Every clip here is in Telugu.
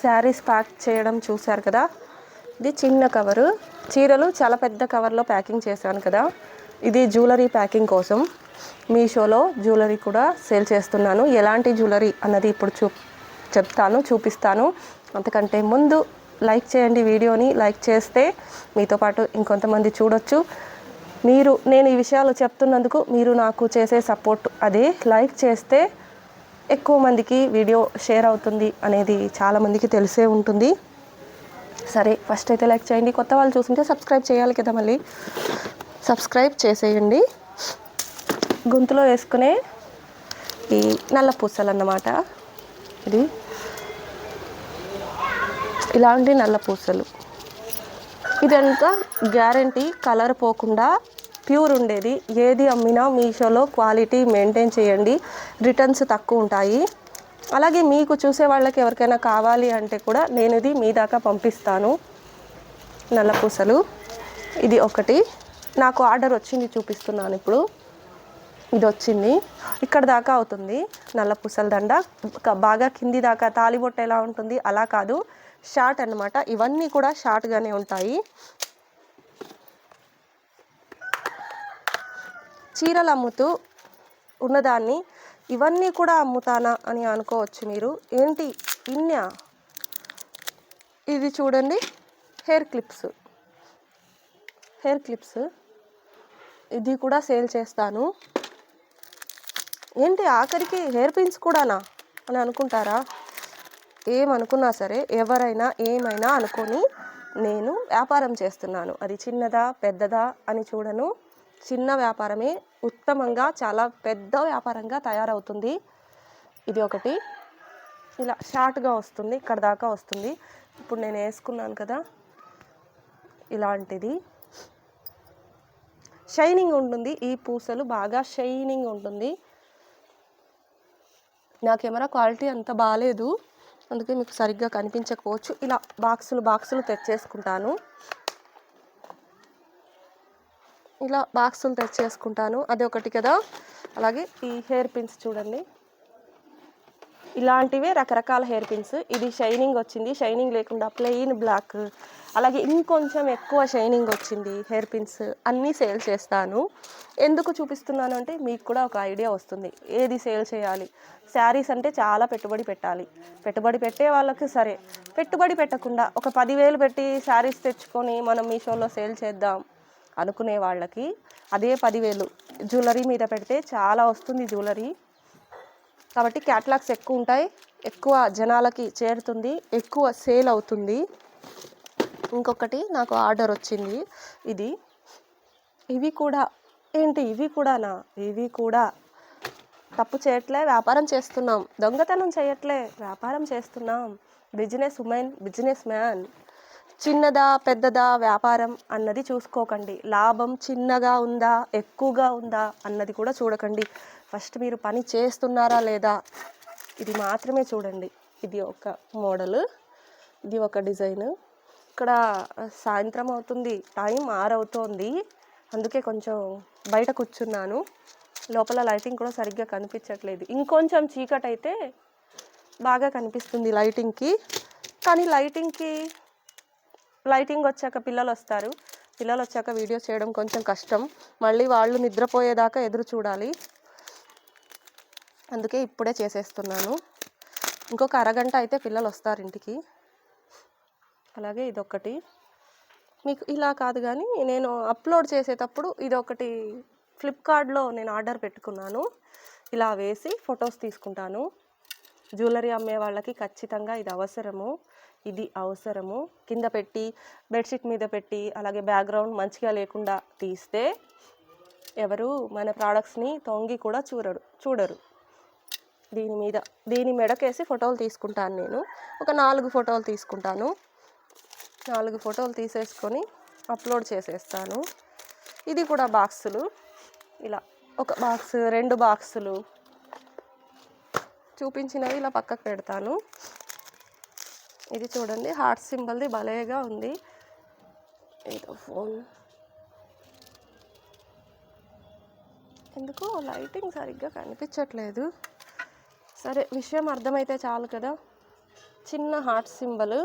శారీస్ ప్యాక్ చేయడం చూశారు కదా. ఇది చిన్న కవరు, చీరలు చాలా పెద్ద కవర్లో ప్యాకింగ్ చేశాను కదా. ఇది జ్యువెలరీ ప్యాకింగ్ కోసం మీషోలో జ్యువెలరీ కూడా సేల్ చేస్తున్నాను. ఎలాంటి జ్యువెలరీ అన్నది ఇప్పుడు చూపిస్తాను. అంతకంటే ముందు లైక్ చేయండి. వీడియోని లైక్ చేస్తే మీతో పాటు ఇంకొంతమంది చూడొచ్చు. నేను ఈ విషయాలు చెప్తున్నందుకు మీరు నాకు చేసే సపోర్ట్ అదే. లైక్ చేస్తే ఎక్కువ మందికి వీడియో షేర్ అవుతుంది అనేది చాలామందికి తెలిసే ఉంటుంది. సరే, ఫస్ట్ అయితే లైక్ చేయండి. కొత్త వాళ్ళు చూస్తుంటే సబ్స్క్రైబ్ చేయాలి కదా, మళ్ళీ సబ్స్క్రైబ్ చేసేయండి. గొంతులో వేసుకునే ఈ నల్ల పూసలు అన్నమాట. ఇది ఇలాంటి నల్ల పూసలు, ఇదంతా గ్యారంటీ, కలర్ పోకుండా ప్యూర్ ఉండేది. ఏది అమ్మినా మీషోలో క్వాలిటీ మెయింటైన్ చేయండి, రిటర్న్స్ తక్కువ ఉంటాయి. అలాగే మీకు చూసే వాళ్ళకి ఎవరికైనా కావాలి అంటే కూడా నేను ఇది మీ దాకా పంపిస్తాను. నల్ల పూసలు ఇది ఒకటి నాకు ఆర్డర్ వచ్చింది, చూపిస్తున్నాను ఇప్పుడు. ఇది వచ్చింది, ఇక్కడ దాకా అవుతుంది నల్ల పూసల దండ. బాగా కింది దాకా తాళిబొట్టు ఎలా ఉంటుంది అలా కాదు, షార్ట్ అన్నమాట. ఇవన్నీ కూడా షార్ట్గానే ఉంటాయి. చీరలు అమ్ముతూ ఉన్నదాన్ని ఇవన్నీ కూడా అమ్ముతానా అని అనుకోవచ్చు మీరు. ఏంటి ఇన్యా? ఇది చూడండి, హెయిర్ క్లిప్స్ ఇది కూడా సేల్ చేస్తాను. ఏంటి ఆఖరికి హెయిర్ పిన్స్ కూడానా అని అనుకుంటారా? ఏమనుకున్నా సరే, ఎవరైనా ఏమైనా అనుకొని నేను వ్యాపారం చేస్తున్నాను. అది చిన్నదా పెద్దదా అని చూడను. చిన్న వ్యాపారమే ఉత్తమంగా చాలా పెద్ద వ్యాపారంగా తయారవుతుంది. ఇది ఒకటి ఇలా షార్ట్గా వస్తుంది, ఇక్కడ దాకా వస్తుంది. ఇప్పుడు నేను వేసుకున్నాను కదా, ఇలాంటిది షైనింగ్ ఉంటుంది. ఈ పూసలు బాగా షైనింగ్ ఉంటుంది. నా కెమెరా క్వాలిటీ అంత బాగాలేదు, అందుకే మీకు సరిగ్గా కనిపించకపోవచ్చు. ఇలా బాక్సులు తెచ్చేసుకుంటాను. అది ఒకటి కదా. అలాగే ఈ హెయిర్ పిన్స్ చూడండి, ఇలాంటివే రకరకాల హెయిర్ పిన్స్. ఇది షైనింగ్ వచ్చింది, షైనింగ్ లేకుండా ప్లెయిన్ బ్లాక్, అలాగే ఇంకొంచెం ఎక్కువ షైనింగ్ వచ్చింది హెయిర్ పిన్స్ అన్నీ సేల్ చేస్తాను. ఎందుకు చూపిస్తున్నాను అంటే మీకు కూడా ఒక ఐడియా వస్తుంది ఏది సేల్ చేయాలి. శారీస్ అంటే చాలా పెట్టుబడి పెట్టాలి. పెట్టుబడి పెట్టే వాళ్ళకి సరే, పెట్టుబడి పెట్టకుండా ఒక 10,000 పెట్టి శారీస్ తెచ్చుకొని మనం మీషోలో సేల్ చేద్దాం అనుకునే వాళ్ళకి అదే 10,000 జ్యువెలరీ మీద పెడితే చాలా వస్తుంది జ్యువెలరీ. కాబట్టి క్యాటలాగ్స్ ఎక్కువ ఉంటాయి, ఎక్కువ జనాలకి చేరుతుంది, ఎక్కువ సేల్ అవుతుంది. ఇంకొకటి నాకు ఆర్డర్ వచ్చింది. ఇవి కూడా ఏంటి, ఇవి కూడా తప్పు చేయట్లే, వ్యాపారం చేస్తున్నాం. దొంగతనం చేయట్లే, వ్యాపారం చేస్తున్నాం. Business man. చిన్నదా పెద్దదా వ్యాపారం అన్నది చూసుకోకండి. లాభం చిన్నగా ఉందా ఎక్కువగా ఉందా అన్నది కూడా చూడకండి. ఫస్ట్ మీరు పని చేస్తున్నారా లేదా ఇది మాత్రమే చూడండి. ఇది ఒక మోడల్, ఇది ఒక డిజైన్. ఇక్కడ సాయంత్రం అవుతుంది, టైం 6 అవుతోంది, అందుకే కొంచెం బయట కూర్చున్నాను. లోపల లైటింగ్ కూడా సరిగ్గా కనిపించట్లేదు. ఇంకొంచెం చీకటి అయితే బాగా కనిపిస్తుంది లైటింగ్కి. కానీ లైటింగ్ వచ్చాక పిల్లలు వచ్చాక వీడియో చేయడం కొంచెం కష్టం. మళ్ళీ వాళ్ళు నిద్రపోయేదాకా ఎదురు చూడాలి, అందుకే ఇప్పుడే చేసేస్తున్నాను. ఇంకొక అరగంట అయితే పిల్లలు వస్తారు ఇంటికి. అలాగే ఇదొకటి మీకు ఇలా కాదు కానీ నేను అప్లోడ్ చేసేటప్పుడు ఇదొకటి ఫ్లిప్కార్ట్లో నేను ఆర్డర్ పెట్టుకున్నాను. ఇలా వేసి ఫొటోస్ తీసుకుంటాను. జ్యువెలరీ అమ్మే వాళ్ళకి ఖచ్చితంగా ఇది అవసరము. కింద పెట్టి బెడ్షీట్ మీద పెట్టి అలాగే బ్యాక్గ్రౌండ్ మంచిగా లేకుండా తీస్తే ఎవరు మన ప్రోడక్ట్స్ని తొంగి కూడా చూడరు. దీని మెడకేసి ఫోటోలు తీసుకుంటాను నేను. ఒక 4 ఫోటోలు తీసుకుంటాను. 4 ఫోటోలు తీసేసుకొని అప్లోడ్ చేసేస్తాను. ఇది కూడా బాక్సులు, ఇలా ఒక బాక్స్ 2 బాక్సులు చూపించినవి ఇలా పక్కకు పెడతాను. ఇది చూడండి, హార్ట్ సింబల్ది భలేగా ఉంది. ఏదో ఫోన్ ఎందుకో లైటింగ్ సరిగ్గా కనిపించట్లేదు. సరే, విషయం అర్థమైతే చాలు కదా. చిన్న హార్ట్ సింబల్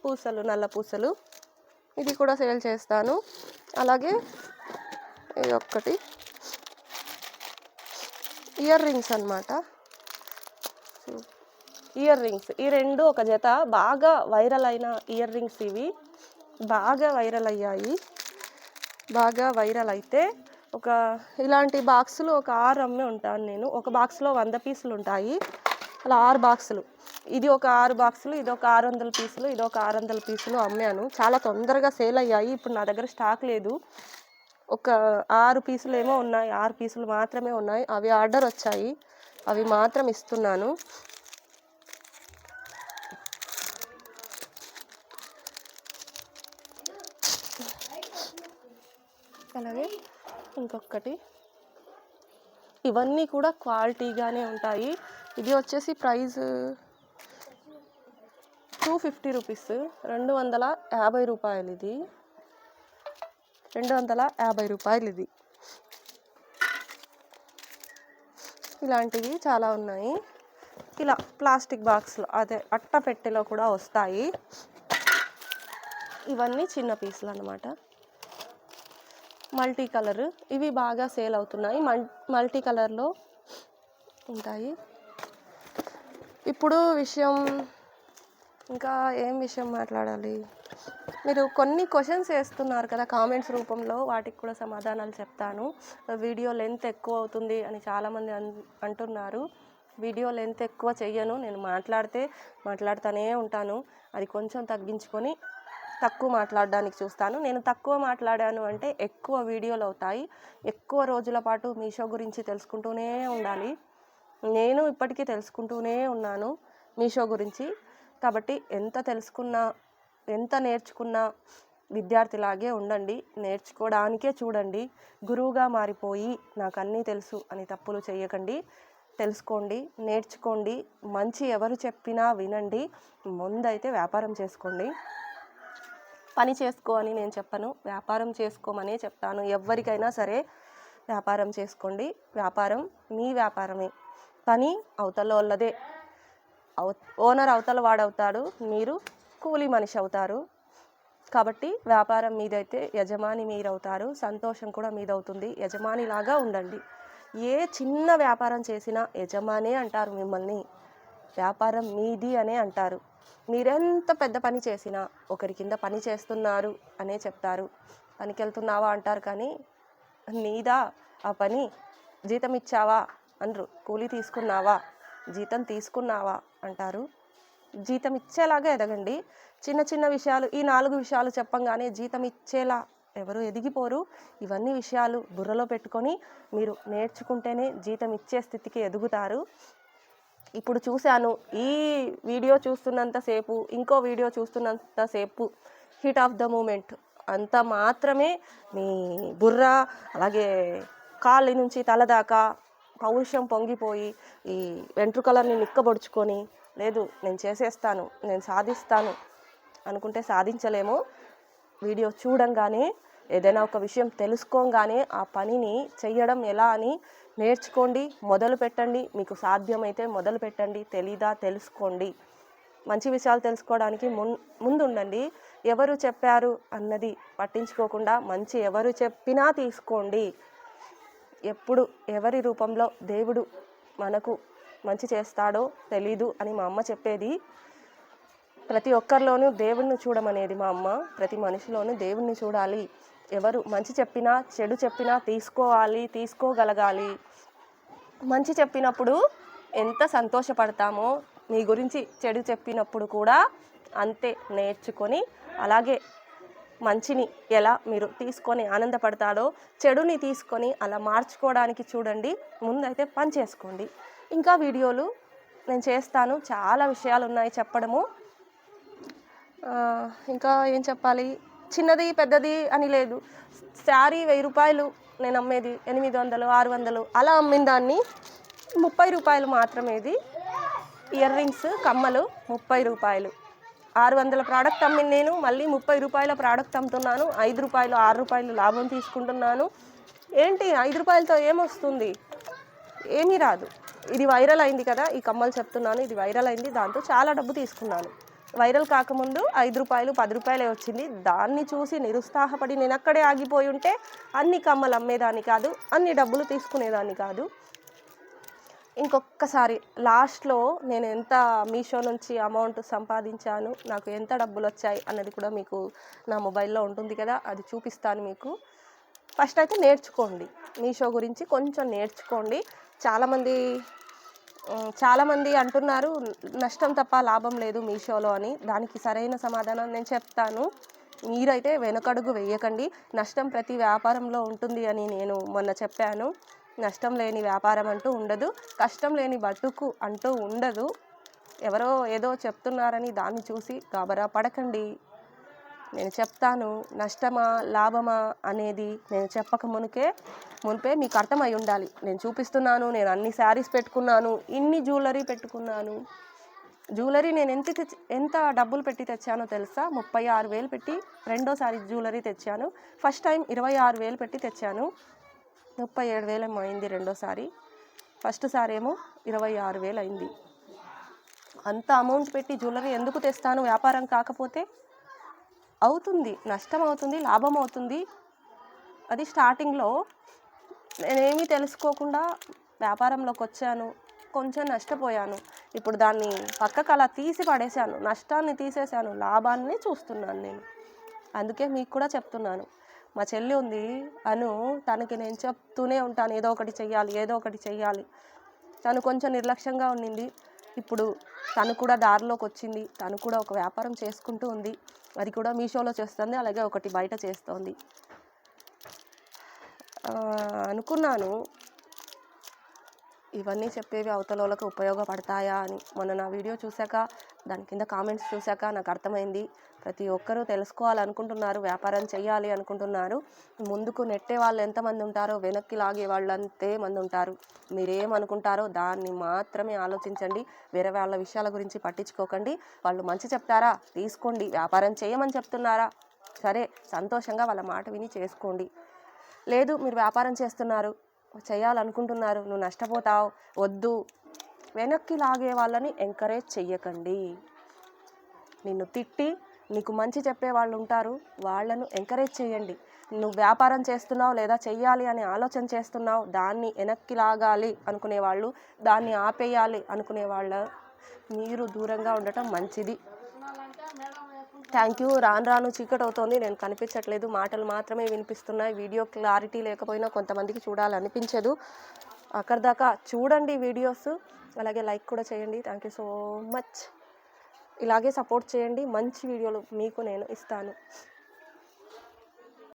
పూసలు, నల్ల పూసలు, ఇది కూడా సేల్ చేస్తాను. అలాగే ఇది ఒక్కటి ఇయర్ రింగ్స్ అన్నమాట. ఇయర్ రింగ్స్ ఈ రెండు ఒక జత బాగా వైరల్ అయిన ఇయర్ రింగ్స్. ఇవి బాగా వైరల్ అయ్యాయి. బాగా వైరల్ అయితే ఒక ఇలాంటి బాక్సులు ఒక 6 అమ్మే ఉంటాను నేను. ఒక బాక్స్లో 100 పీసులు ఉంటాయి. అలా 6 బాక్సులు, ఇది ఒక 6 బాక్సులు, ఇది ఒక 600 పీసులు, ఇది ఒక 600 పీసులు అమ్మాను. చాలా తొందరగా సేల్ అయ్యాయి. ఇప్పుడు నా దగ్గర స్టాక్ లేదు. ఒక 6 పీసులు ఏమో ఉన్నాయి, 6 పీసులు మాత్రమే ఉన్నాయి. అవి ఆర్డర్ వచ్చాయి, అవి మాత్రం ఇస్తున్నాను. అలాగే ఇంకొకటి, ఇవన్నీ కూడా క్వాలిటీగానే ఉంటాయి. ఇది వచ్చేసి ప్రైస్ 250 రూపీస్, 250 రూపాయలు. ఇది 250 రూపాయలు. ఇది ఇలాంటివి చాలా ఉన్నాయి. ఇలా ప్లాస్టిక్ బాక్స్లో, అదే అట్ట పెట్టెలో కూడా వస్తాయి. ఇవన్నీ చిన్న పీసులు అన్నమాట. మల్టీ కలర్, ఇవి బాగా సేల్ అవుతున్నాయి. మల్టీ కలర్లో ఉంటాయి. ఇప్పుడు విషయం, ఇంకా ఏం విషయం మాట్లాడాలి? మీరు కొన్ని క్వశ్చన్స్ వేస్తున్నారు కదా కామెంట్స్ రూపంలో, వాటికి కూడా సమాధానాలు చెప్తాను. వీడియో లెంత్ ఎక్కువ అవుతుంది అని చాలామంది అంటున్నారు. వీడియో లెంత్ ఎక్కువ చెయ్యను, నేను మాట్లాడుతూనే ఉంటాను. అది కొంచెం తగ్గించుకొని తక్కువ మాట్లాడడానికి చూస్తాను. నేను తక్కువ మాట్లాడాను అంటే ఎక్కువ వీడియోలు అవుతాయి. ఎక్కువ రోజుల పాటు మీషో గురించి తెలుసుకుంటూనే ఉండాలి. నేను ఇప్పటికీ తెలుసుకుంటూనే ఉన్నాను మీషో గురించి. కాబట్టి ఎంత తెలుసుకున్నా, ఎంత నేర్చుకున్నా విద్యార్థిలాగే ఉండండి. నేర్చుకోవడానికే చూడండి. గురువుగా మారిపోయి నాకు అన్నీ తెలుసు అని తప్పులు చేయకండి. తెలుసుకోండి, నేర్చుకోండి. మంచి ఎవరు చెప్పినా వినండి. ముందైతే వ్యాపారం చేసుకోండి. పని చేసుకో అని నేను చెప్పను, వ్యాపారం చేసుకోమనే చెప్తాను. ఎవరికైనా సరే వ్యాపారం చేసుకోండి. వ్యాపారం మీ వ్యాపారమే. పని అవతల వాళ్ళదే. ఓనర్ అవతల వాడవుతాడు, మీరు కూలి మనిషి అవుతారు. కాబట్టి వ్యాపారం మీదైతే యజమాని మీరవుతారు. సంతోషం కూడా మీదవుతుంది. యజమానిలాగా ఉండండి. ఏ చిన్న వ్యాపారం చేసినా యజమానే అంటారు మిమ్మల్ని. వ్యాపారం మీది అనే అంటారు. మీరెంత పెద్ద పని చేసినా ఒకరి కింద పని చేస్తున్నారు అనే చెప్తారు. పనికి వెళ్తున్నావా అంటారు, కానీ నీదా ఆ పని, జీతం ఇచ్చావా అనరు. కూలీ తీసుకున్నావా, జీతం తీసుకున్నావా అంటారు. జీతం ఇచ్చేలాగా ఎదగండి. చిన్న చిన్న విషయాలు, ఈ 4 విషయాలు చెప్పంగానే జీతం ఇచ్చేలా ఎవరు ఎదిగిపోరు. ఇవన్నీ విషయాలు బుర్రలో పెట్టుకొని మీరు నేర్చుకుంటేనే జీతం ఇచ్చే స్థితికి ఎదుగుతారు. ఇప్పుడు చూశాను, ఈ వీడియో చూస్తున్నంతసేపు, ఇంకో వీడియో చూస్తున్నంతసేపు హీట్ ఆఫ్ ద మూమెంట్ అంత మాత్రమే మీ బుర్ర, అలాగే కాళ్ళ నుంచి తల దాకా పౌరుషం పొంగిపోయి ఈ వెంట్రుకలన్నీ నిక్కబొడుచుకొని, లేదు నేను చేసేస్తాను, నేను సాధిస్తాను అనుకుంటే సాధించలేము. వీడియో చూడంగానే, ఏదైనా ఒక విషయం తెలుసుకోగానే ఆ పనిని చెయ్యడం ఎలా అని నేర్చుకోండి, మొదలు పెట్టండి. మీకు సాధ్యమైతే మొదలు పెట్టండి. తెలీదా తెలుసుకోండి. మంచి విషయాలు తెలుసుకోవడానికి ముందుండండి. ఎవరు చెప్పారు అన్నది పట్టించుకోకుండా మంచి ఎవరు చెప్పినా తీసుకోండి. ఎప్పుడు ఎవరి రూపంలో దేవుడు మనకు మంచి చేస్తాడో తెలీదు అని మా అమ్మ చెప్పేది. ప్రతి ఒక్కరిలోనూ దేవుణ్ణి చూడమనేది మా అమ్మ. ప్రతి మనిషిలోనూ దేవుణ్ణి చూడాలి. ఎవరు మంచి చెప్పినా చెడు చెప్పినా తీసుకోవాలి, తీసుకోగలగాలి. మంచి చెప్పినప్పుడు ఎంత సంతోషపడతామో, మీ గురించి చెడు చెప్పినప్పుడు కూడా అంతే నేర్చుకొని, అలాగే మంచిని ఎలా మీరు తీసుకొని ఆనందపడతాడో చెడుని తీసుకొని అలా మార్చుకోవడానికి చూడండి. ముందైతే పని చేసుకోండి. ఇంకా వీడియోలు నేను చేస్తాను, చాలా విషయాలు ఉన్నాయి చెప్పడము. ఇంకా ఏం చెప్పాలి, చిన్నది పెద్దది అని లేదు. శారీ 1000 రూపాయలు నేను అమ్మేది 800, 600 అలా అమ్మిన దాన్ని 30 రూపాయలు మాత్రమే. ఇది ఇయర్ రింగ్స్, కమ్మలు 30 రూపాయలు. 600 ప్రోడక్ట్ అమ్మింది నేను, మళ్ళీ 30 రూపాయల ప్రోడక్ట్ అమ్ముతున్నాను. 5 రూపాయలు 6 రూపాయలు లాభం తీసుకుంటున్నాను. ఏంటి 5 రూపాయలతో ఏమొస్తుంది? ఏమీ రాదు. ఇది వైరల్ అయింది కదా, ఈ కమ్మలు చెప్తున్నాను, ఇది వైరల్ అయింది, దాంతో చాలా డబ్బు తీసుకున్నాను. వైరల్ కాకముందు 5 రూపాయలు 10 రూపాయలే వచ్చింది. దాన్ని చూసి నిరుత్సాహపడి నేను అక్కడే ఆగిపోయి ఉంటే అన్ని కమ్మలు అమ్మేదాన్ని కాదు, అన్ని డబ్బులు తీసుకునేదాన్ని కాదు. ఇంకొకసారి లాస్ట్లో నేను ఎంత మీషో నుంచి అమౌంట్ సంపాదించాను, నాకు ఎంత డబ్బులు వచ్చాయి అన్నది కూడా మీకు నా మొబైల్లో ఉంటుంది కదా, అది చూపిస్తాను మీకు. ఫస్ట్ అయితే నేర్చుకోండి, మీషో గురించి కొంచెం నేర్చుకోండి. చాలామంది అంటున్నారు నష్టం తప్ప లాభం లేదు మీషోలో అని. దానికి సరైన సమాధానం నేను చెప్తాను. మీరైతే వెనకడుగు వేయకండి. నష్టం ప్రతి వ్యాపారంలో ఉంటుంది అని నేను మొన్న చెప్పాను. నష్టం లేని వ్యాపారం అంటూ ఉండదు, కష్టం లేని బతుకు అంటూ ఉండదు. ఎవరో ఏదో చెప్తున్నారని దాన్ని చూసి గాబరా పడకండి. నేను చెప్తాను, నష్టమా లాభమా అనేది నేను చెప్పక మునిపే మీకు అర్థమై ఉండాలి. నేను చూపిస్తున్నాను, నేను అన్ని శారీస్ పెట్టుకున్నాను, ఇన్ని జ్యువెలరీ పెట్టుకున్నాను. జ్యువెలరీ నేను ఎంత డబ్బులు పెట్టి తెచ్చానో తెలుసా? 36,000 పెట్టి రెండోసారి జ్యువెలరీ తెచ్చాను. ఫస్ట్ టైం 26,000 పెట్టి తెచ్చాను. 37,000 ఏమో అయింది రెండోసారి. ఫస్ట్ సారి ఏమో 26,000 అయింది. అంత అమౌంట్ పెట్టి జ్యువెలరీ ఎందుకు తెస్తాను? వ్యాపారం కాకపోతే అవుతుంది, నష్టం అవుతుంది, లాభం అవుతుంది. అది స్టార్టింగ్లో నేనేమీ తెలుసుకోకుండా వ్యాపారంలోకి వచ్చాను, కొంచెం నష్టపోయాను. ఇప్పుడు దాన్ని పక్కకు అలా తీసి పడేశాను, నష్టాన్ని తీసేశాను, లాభాన్ని చూస్తున్నాను నేను. అందుకే మీకు కూడా చెప్తున్నాను. మా చెల్లి ఉంది అను, తనకి నేను చెప్తూనే ఉంటాను ఏదో ఒకటి చెయ్యాలి. తను కొంచెం నిర్లక్ష్యంగా ఉండింది. ఇప్పుడు తను కూడా దారిలోకి వచ్చింది. తను కూడా ఒక వ్యాపారం చేసుకుంటూ ఉంది. అది కూడా మీషోలో చేస్తుంది, అలాగే ఒకటి బయట చేస్తోంది. అనుకున్నాను ఇవన్నీ చెప్పేవి అవతల వాళ్ళకు ఉపయోగపడతాయా అని. మొన్న నా వీడియో చూశాక, దాని కింద కామెంట్స్ చూశాక నాకు అర్థమైంది. ప్రతి ఒక్కరూ తెలుసుకోవాలనుకుంటున్నారు, వ్యాపారం చేయాలి అనుకుంటున్నారు. ముందుకు నెట్టే వాళ్ళు ఎంతమంది ఉంటారో వెనక్కి లాగే వాళ్ళు అంతే మంది ఉంటారు. మీరేమనుకుంటారో దాన్ని మాత్రమే ఆలోచించండి. వేరే వాళ్ళ విషయాల గురించి పట్టించుకోకండి. వాళ్ళు మంచి చెప్తారా తీసుకోండి, వ్యాపారం చేయమని చెప్తున్నారా సరే సంతోషంగా వాళ్ళ మాట విని చేసుకోండి. లేదు మీరు వ్యాపారం చేయాలనుకుంటున్నారు, నువ్వు నష్టపోతావు, వద్దు, వెనక్కి లాగే వాళ్ళని ఎంకరేజ్ చెయ్యకండి. నిన్ను తిట్టి నీకు మంచి చెప్పే వాళ్ళు ఉంటారు, వాళ్ళను ఎంకరేజ్ చేయండి. నువ్వు వ్యాపారం చేస్తున్నావు లేదా చెయ్యాలి అని ఆలోచన చేస్తున్నావు, దాన్ని వెనక్కి లాగాలి అనుకునేవాళ్ళు, దాన్ని ఆపేయాలి అనుకునే వాళ్ళు మీరు దూరంగా ఉండటం మంచిది. Thank you. రాను చీకటి అవుతోంది, నేను కనిపించట్లేదు, మాటలు మాత్రమే వినిపిస్తున్నాయి. వీడియో క్లారిటీ లేకపోయినా కొంతమందికి చూడాలనిపించదు. అక్కడి దాకా చూడండి వీడియోస్, అలాగే లైక్ కూడా చేయండి. Thank you so much. ఇలాగే సపోర్ట్ చేయండి, మంచి వీడియోలు మీకు నేను ఇస్తాను.